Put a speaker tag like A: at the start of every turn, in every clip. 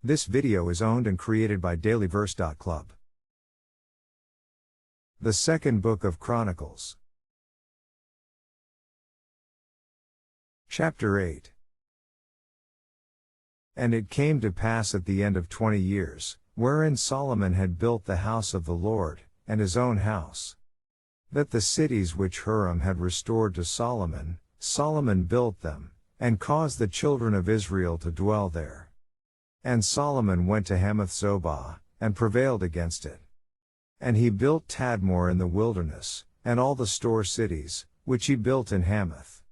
A: This video is owned and created by dailyverse.club. The Second Book of Chronicles. Chapter 8. And it came to pass at the end of 20 years, wherein Solomon had built the house of the Lord, and his own house, that the cities which Hiram had restored to Solomon, Solomon built them, and caused the children of Israel to dwell there. And Solomon went to Hamath-zobah, and prevailed against it. And he built Tadmor in the wilderness, and all the store cities, which he built in Hamath.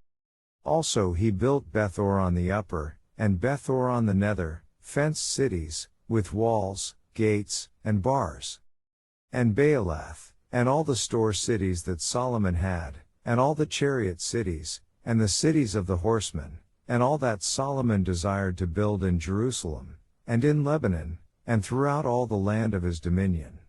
A: Also he built Beth-horon the upper, and Beth-horon the nether, fenced cities, with walls, gates, and bars. And Baalath, and all the store cities that Solomon had, and all the chariot cities, and the cities of the horsemen, and all that Solomon desired to build in Jerusalem, and in Lebanon, and throughout all the land of his dominion.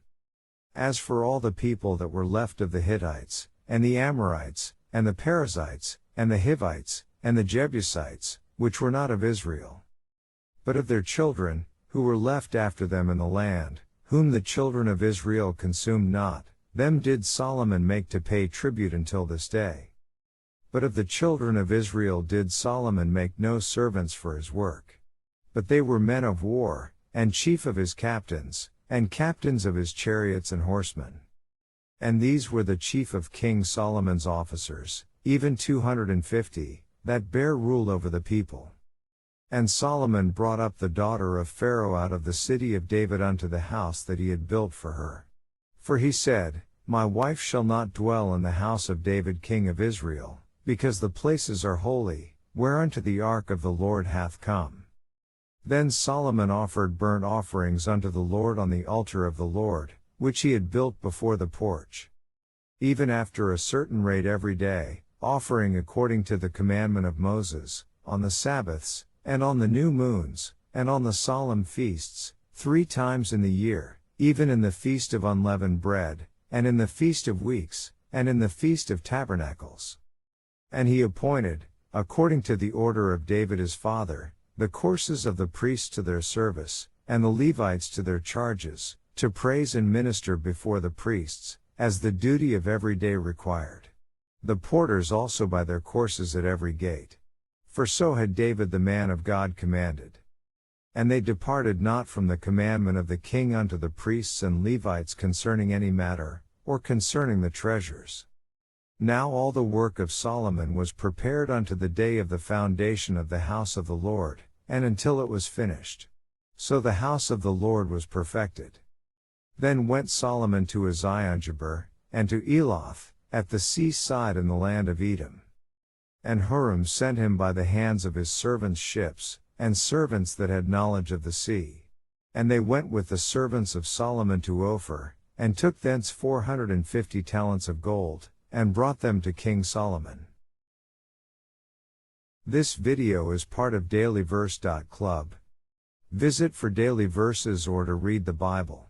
A: As for all the people that were left of the Hittites, and the Amorites, and the Perizzites, and the Hivites, and the Jebusites, which were not of Israel, but of their children, who were left after them in the land, whom the children of Israel consumed not, them did Solomon make to pay tribute until this day. But of the children of Israel did Solomon make no servants for his work. But they were men of war, and chief of his captains, and captains of his chariots and horsemen. And these were the chief of King Solomon's officers, even 250, that bare rule over the people. And Solomon brought up the daughter of Pharaoh out of the city of David unto the house that he had built for her. For he said, My wife shall not dwell in the house of David king of Israel, because the places are holy, whereunto the ark of the Lord hath come. Then Solomon offered burnt offerings unto the Lord on the altar of the Lord, which he had built before the porch. Even after a certain rate every day, offering according to the commandment of Moses, on the Sabbaths, and on the new moons, and on the solemn feasts, 3 times in the year, even in the feast of unleavened bread, and in the feast of weeks, and in the feast of tabernacles. And he appointed, according to the order of David his father, the courses of the priests to their service, and the Levites to their charges, to praise and minister before the priests, as the duty of every day required. The porters also by their courses at every gate. For so had David the man of God commanded. And they departed not from the commandment of the king unto the priests and Levites concerning any matter, or concerning the treasures. Now all the work of Solomon was prepared unto the day of the foundation of the house of the Lord, and until it was finished. So the house of the Lord was perfected. Then went Solomon to Eziongeber, and to Eloth, at the sea side in the land of Edom. And Hiram sent him by the hands of his servants ships, and servants that had knowledge of the sea. And they went with the servants of Solomon to Ophir, and took thence 450 talents of gold, and brought them to King Solomon. This video is part of dailyverse.club. Visit for daily verses or to read the Bible.